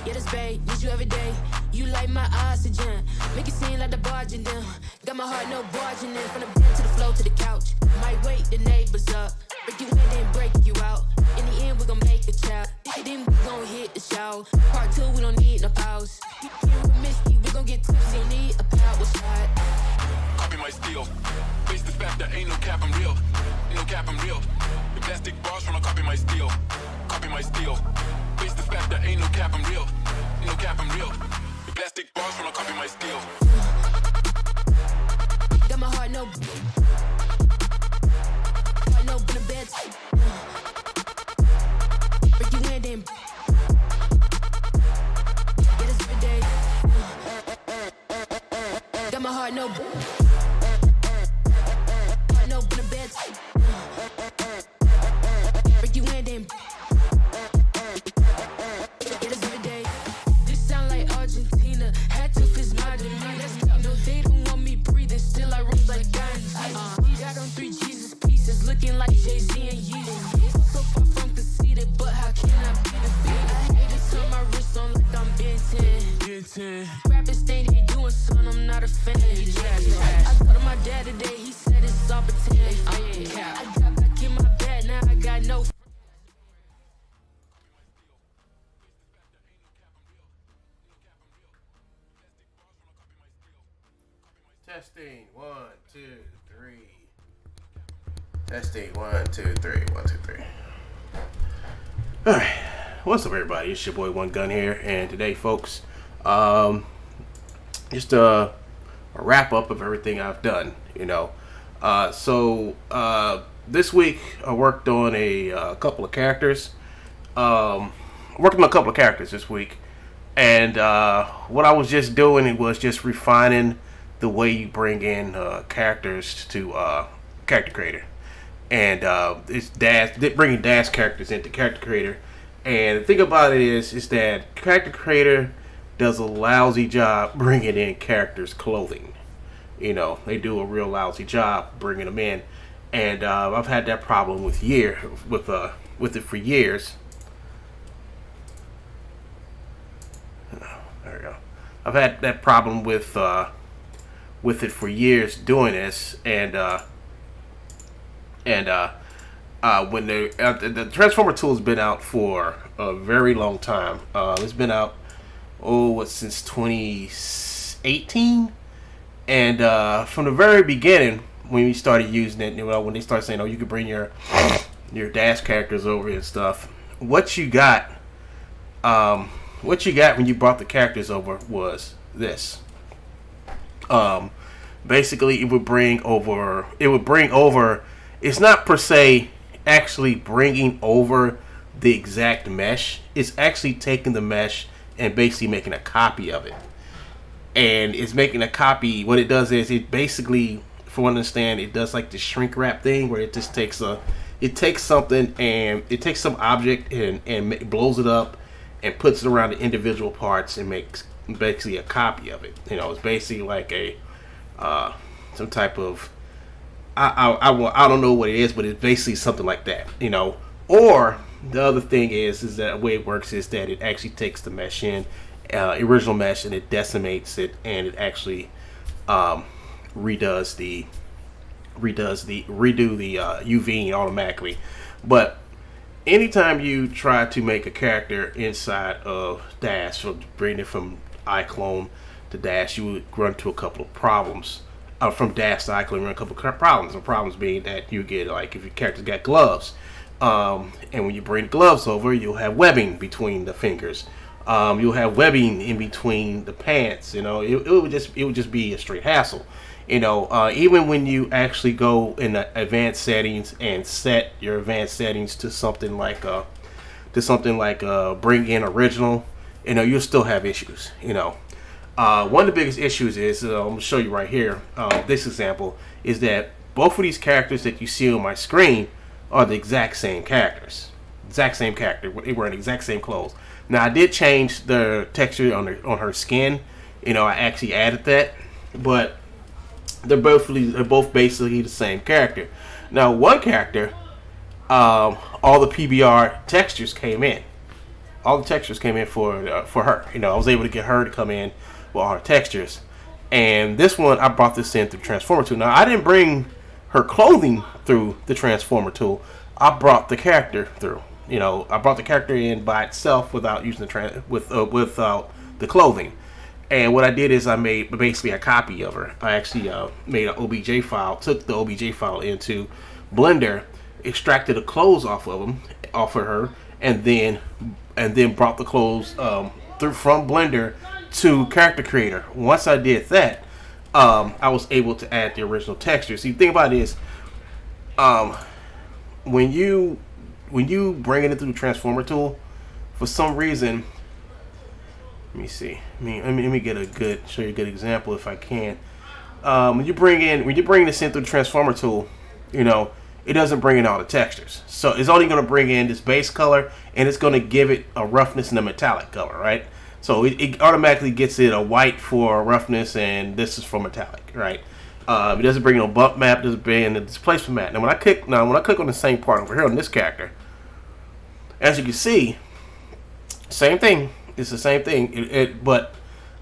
Yeah, this babe, need you every day. You like my oxygen. Make it seem like the barging down. Got my heart, no barging in. From the bed to the floor to the couch. Might wake the neighbors up. Break you in, then break you out. In the end, we gon' make a child. Then we gon' hit the show. Part 2, we don't need no pause. Here with Misty, we gon' get tipsy. Don't need a power shot. Copy my steel. Face the fact that ain't no cap, I'm real. Ain't no cap, I'm real. The plastic bars tryna copy my steel. Copy my steel. Face the fact that ain't no cap, I'm real. Ain't no cap, I'm real. The plastic bars tryna copy my steel. Got my heart, no. Heart, no, in the bed. Break you in, then. Yeah, this every day. Got my heart, no. Heart, no, in the bed. Break you in, then. Yeah, this every day. This sound like Argentina. Had to fist my demeanor. No, they don't want me breathing. Still I rose like Gandhi. Got on 3 Jesus pieces, looking like Jay-Z and Yeezy. So far from conceited, but how can I be defeated? I hate to turn my wrist on like I'm Ben 10. Rappers think they doing something, I'm not a fan. I told my dad today, he said it's all pretend. I got back in my bed, now I got no. Testing 1, 2, 3. Testing 1, 2, 3. 1, 2, 3. All right, what's up, everybody? It's your boy One Gun here, and today, folks, just a wrap up of everything I've done. This week I worked on a couple of characters. This week, and what I was just doing was just refining the way you bring in characters to Character Creator, and bringing Dash characters into Character Creator. And the thing about it is that Character Creator does a lousy job bringing in characters' clothing. They do a real lousy job bringing them in, and I've had that problem with it for years. There we go. I've had that problem with it for years doing this, and when the transformer tool has been out for a very long time. It's been out since 2018, and from the very beginning when we started using it, when they started saying, you can bring your Dash characters over and stuff, what you got when you brought the characters over was this. Basically, it would bring over. It's not per se actually bringing over the exact mesh. It's actually taking the mesh and basically making a copy of it. And it's making a copy. What it does is it basically, for one to understand, it does like the shrink wrap thing where it just takes something and it takes some object and blows it up and puts it around the individual parts and makes basically a copy of it. It's basically like a some type of I don't know what it is, but it's basically something like that. Or the other thing is that the way it works is that it actually takes the mesh in original mesh and it decimates it, and it actually redo the UV automatically. But anytime you try to make a character inside of Dash, or bring it from Iclone to Dash, you would run into a couple of problems. From Dash to Iclone, run a couple of problems. The problems being that you get, like, if your character's got gloves, and when you bring gloves over, you'll have webbing between the fingers. You'll have webbing in between the pants. It would just be a straight hassle. Even when you actually go in the advanced settings and set your advanced settings to something like bring in original, you'll still have issues. One of the biggest issues is, I'm going to show you right here, this example, is that both of these characters that you see on my screen are the exact same characters. Exact same character. They wear the exact same clothes. Now, I did change the texture on her skin. I actually added that. But they're both basically the same character. Now, one character, all the PBR textures came in. all the textures came in for her. You know, I was able to get her to come in with all her textures. And this one, I brought this in through Transformer tool. Now, I didn't bring her clothing through the Transformer tool. I brought the character through. You know, I brought the character in by itself without using the without the clothing. And what I did is I made basically a copy of her. I actually made an OBJ file, took the OBJ file into Blender, extracted the clothes off of her, and then brought the clothes through from Blender to Character Creator. Once I did that, I was able to add the original texture. See, the thing about it is, when you bring it into the Transformer tool, for some reason, let me see. Let me show you a good example if I can. When you bring this in through the Transformer tool, you know, it doesn't bring in all the textures. So it's only going to bring in this base color, and it's going to give it a roughness and a metallic color, right? So it automatically gets it a white for roughness, and this is for metallic, right? It doesn't bring no bump map, it doesn't bring in the displacement map. Now when I click on the same part over here on this character, as you can see, same thing. It's the same thing, but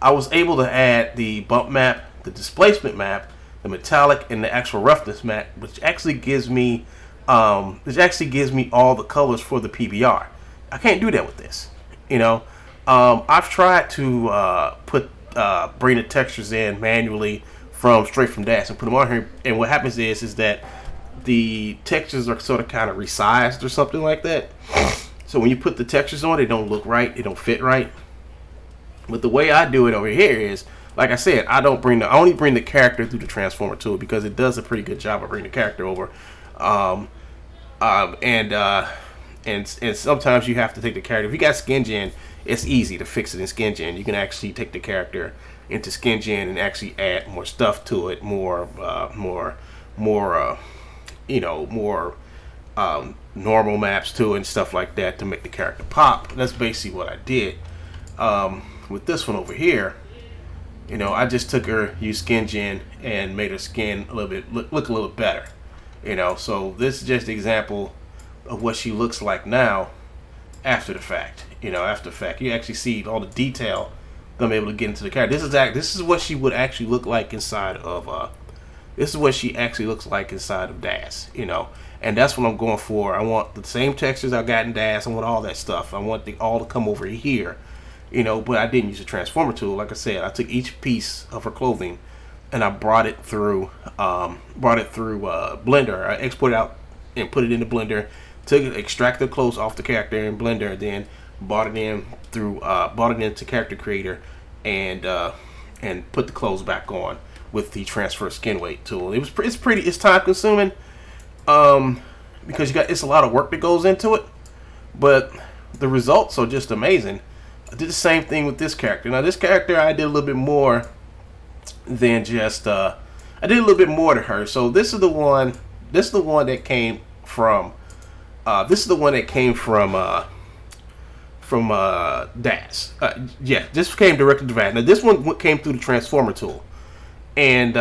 I was able to add the bump map, the displacement map, the metallic, and the actual roughness map, which actually gives me all the colors for the PBR. I can't do that with this, you know. I've tried to bring the textures in manually straight from DAS and put them on here, and what happens is that the textures are sort of kind of resized or something like that. So when you put the textures on, they don't look right, they don't fit right. But the way I do it over here is, like I said, I only bring the character through the Transformer tool because it does a pretty good job of bringing the character over. And sometimes you have to take the character. If you got Skin Gen, it's easy to fix it in Skin Gen. You can actually take the character into Skin Gen and actually add more stuff to it, more normal maps to it and stuff like that to make the character pop. That's basically what I did. With this one over here, you know, I just took her, used Skin Gen, and made her skin a little bit look a little better. You know, so this is just an example of what she looks like now after the fact. You know, after the fact, you actually see all the detail that I'm able to get into the character. This is what she would actually look like inside of this is what she actually looks like inside of DAS, you know, and that's what I'm going for. I want the same textures I got in DAS. I want all that stuff. I want all to come over here, you know, but I didn't use a Transformer tool. Like I said, I took each piece of her clothing and I brought it through Blender. I exported out and put it into Blender, extracted the clothes off the character in Blender, and then brought it into Character Creator and put the clothes back on with the transfer skin weight tool. It's time consuming because it's a lot of work that goes into it, but the results are just amazing. I did the same thing with this character. Now this character I did a little bit more than just I did a little bit more to her. So this is the one that came from DAS. Yeah, this came directly to DAS. Now this one came through the Transformer tool. And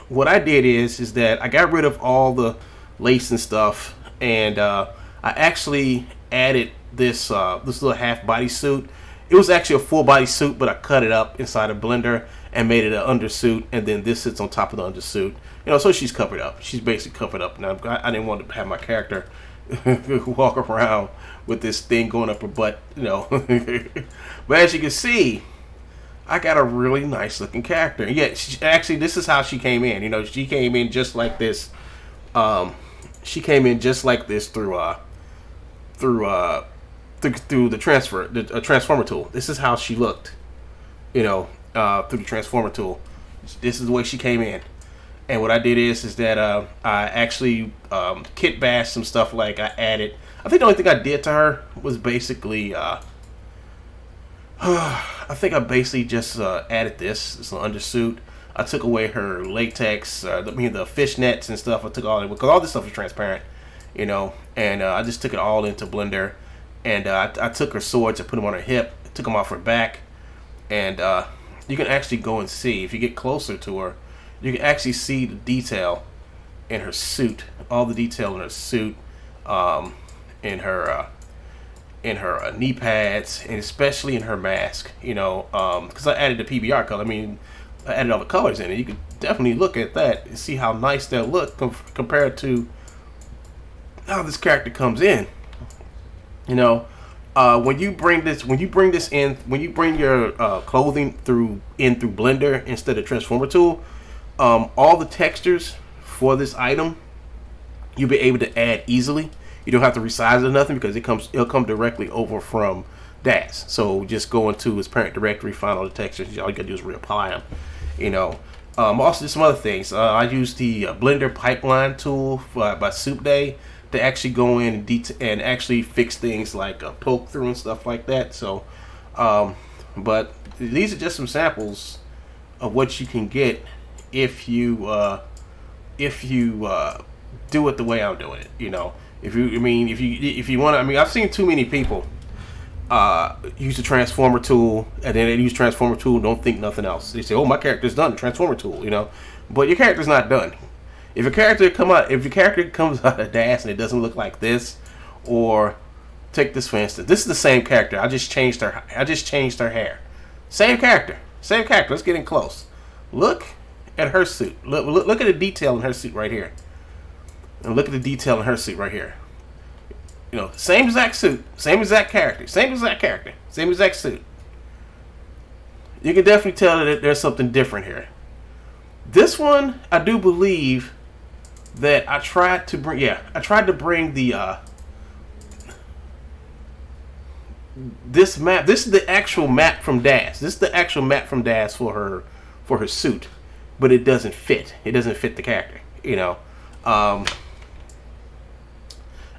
what I did is that I got rid of all the lace and stuff, and I actually added this little half body suit. It was actually a full body suit, but I cut it up inside of Blender and made it an undersuit, and then this sits on top of the undersuit. You know, so she's covered up. She's basically covered up. Now I didn't want to have my character walk around with this thing going up her butt, you know. But as you can see, I got a really nice looking character. And yet, this is how she came in. You know, she came in just like this. She came in just like this through the Transformer tool. This is how she looked. You know, through the Transformer tool. This is the way she came in. And what I did is that I actually kit bashed some stuff. Like I think the only thing I did to her was basically I think I basically just added this little undersuit. I took away her latex, the fishnets and stuff. I took all of it because all this stuff is transparent, you know. And I just took it all into Blender, and I took her swords and put them on her hip, took them off her back, and you can actually go and see if you get closer to her. You can actually see the detail in her suit, all the detail in her suit, in her in her knee pads, and especially in her mask. You know, because I added the PBR color. I mean, I added all the colors in it. You can definitely look at that and see how nice that look compared to how this character comes in. You know, when you bring your clothing through Blender instead of Transformer tool, all the textures for this item you'll be able to add easily. You don't have to resize it or nothing because it'll come directly over from DAS. So just go into its parent directory, find all the textures. All you gotta do is reapply them. You know. Also, just some other things. I use the Blender pipeline tool by Soup Day to actually go in and actually fix things like poke through and stuff like that. So, but these are just some samples of what you can get if you do it the way I'm doing it. You know, if you want to, I mean, I've seen too many people use the transformer tool and then they use transformer tool and don't think nothing else. They say, "Oh, my character's done, transformer tool," you know, but your character's not done. If your character comes out of DAS and it doesn't look like this, or take this for instance, this is the same character. I just changed her hair. Same character. Let's get in close. Look at her suit. Look at the detail in her suit right here. And look at the detail in her suit right here. You know, same exact suit, same exact character, same exact suit. You can definitely tell that there's something different here. This one, I do believe that I tried to bring the this map. This is the actual map from DAS. This is the actual map from DAS for her suit, but it doesn't fit. It doesn't fit the character. You know,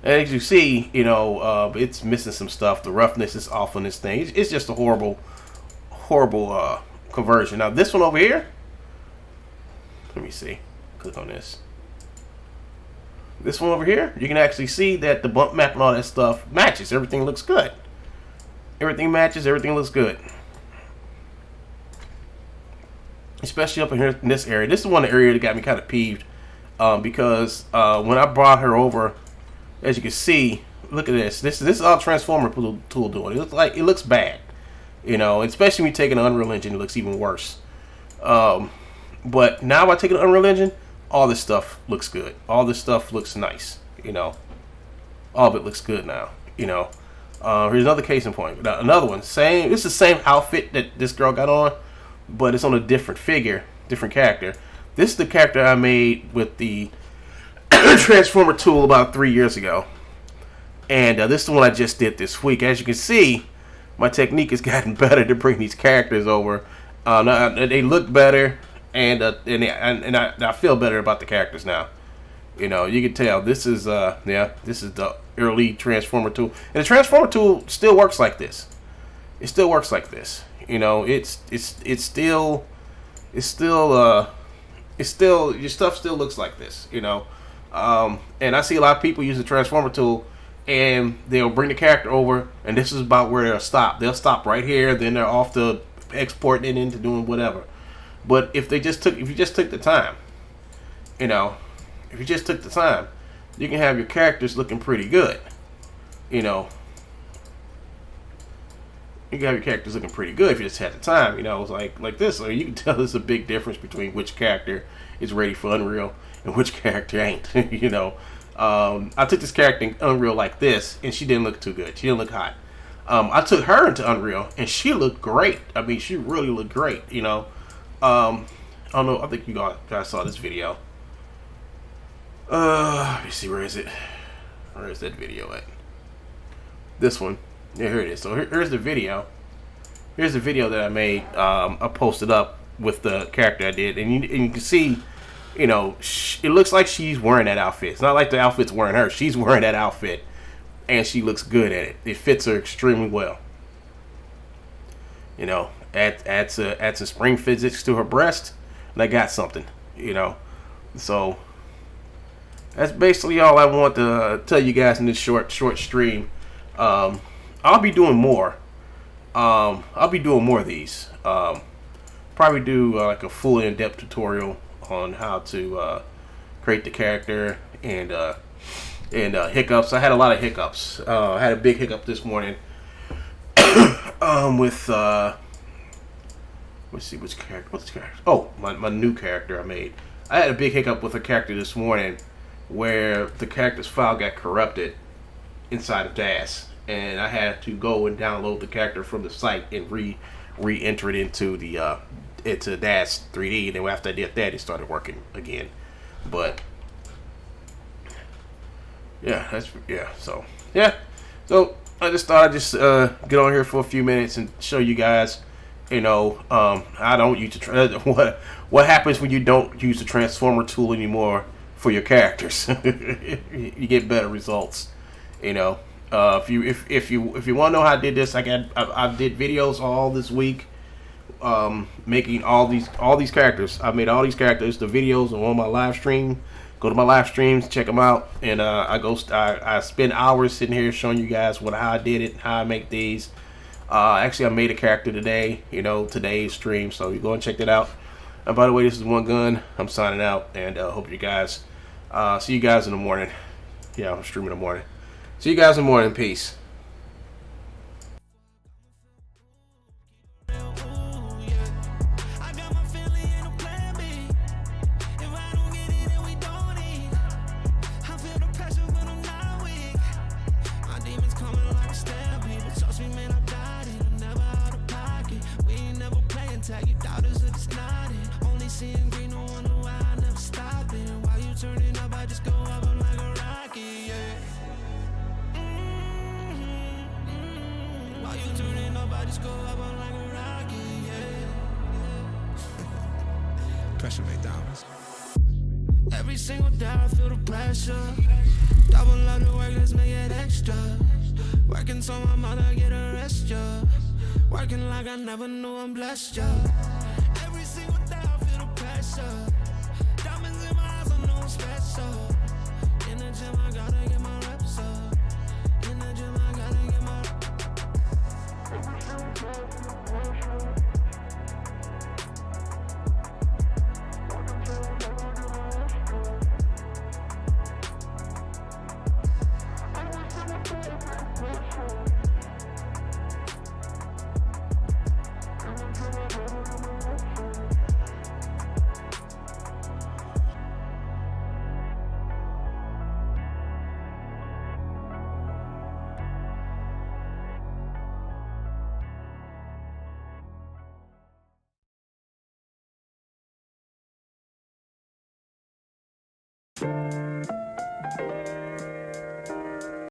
as you see, you know, it's missing some stuff. The roughness is off on this thing. It's just a horrible conversion. Now this one over here. Let me see. Click on this. This one over here, you can actually see that the bump map and all that stuff matches. Everything looks good. Everything matches. Everything looks good. Especially up in here in this area. This is one area that got me kind of peeved because when I brought her over, as you can see, look at this. This is all transformer tool doing. It looks bad, you know. Especially when you take an Unreal Engine, it looks even worse. But now by taking an Unreal Engine, all this stuff looks good. All this stuff looks nice, you know. All of it looks good now, you know. Here's another case in point. Another one. This is the same outfit that this girl got on, but it's on a different figure, different character. This is the character I made with the Transformer tool about 3 years ago. And this is the one I just did this week. As you can see, my technique has gotten better to bring these characters over. Now, they look better. And I feel better about the characters now. You know, you can tell this is this is the early Transformer tool, and the Transformer tool still works like this. It still works like this. You know, it's still your stuff still looks like this. You know, and I see a lot of people use the Transformer tool, and they'll bring the character over, and this is about where they'll stop. They'll stop right here, then they're off to exporting it into doing whatever. But if you just took the time, you know, you can have your characters looking pretty good. You know, you can have your characters looking pretty good if you just had the time. You know, it's like this. So you can tell there's a big difference between which character is ready for Unreal and which character ain't. You know, I took this character in Unreal like this, and she didn't look too good. She didn't look hot. I took her into Unreal, and she looked great. I mean, she really looked great. You know. I don't know. I think you guys saw this video. Let me see. Where is it? Where is that video at? This one. Yeah, here it is. So here's the video. Here's the video that I made. I posted up with the character I did, and you can see, you know, it looks like she's wearing that outfit. It's not like the outfit's wearing her. She's wearing that outfit, and she looks good at it. It fits her extremely well. You know. Add some spring physics to her breast, and I got something, you know. So that's basically all I want to tell you guys in this short stream. I'll be doing more. I'll be doing more of these. Probably do like a full in-depth tutorial on how to create the character and and hiccups. I had a lot of hiccups. I had a big hiccup this morning with let's see which character. What's the character? Oh, my new character I made. I had a big hiccup with a character this morning where the character's file got corrupted inside of DAS, and I had to go and download the character from the site and re-enter it into the into DAS 3D. And then after I did that, it started working again. But yeah, So I just thought I'd just get on here for a few minutes and show you guys. I don't use what happens when you don't use the transformer tool anymore for your characters. You get better results. If you want to know how I did this, I did videos all this week, making all these characters. I made all these characters. The videos are on my live stream. Go to my live streams, check them out, and I spend hours sitting here showing you guys how I did it, how I make these. Actually, I made a character today, today's stream, so you go and check that out. And by the way, this is One Gun. I'm signing out, and hope you guys, see you guys in the morning. Yeah, I'm streaming in the morning. See you guys in the morning. Peace. You doubters are just nodding. Only seeing green, no wonder why I never stop it. While you turning up, I just go up, I'm like a rocket, yeah. While you turning up, I just go up, I'm like a rocket, yeah. Pressure make diamonds. Every single day I feel the pressure. Double up the work, let's make it extra. Working so my mother get a rest, yeah. Working like I never knew I'm blessed, yeah. Every single day I feel the pressure. Diamonds in my eyes, I know I'm special. In the gym, I gotta get my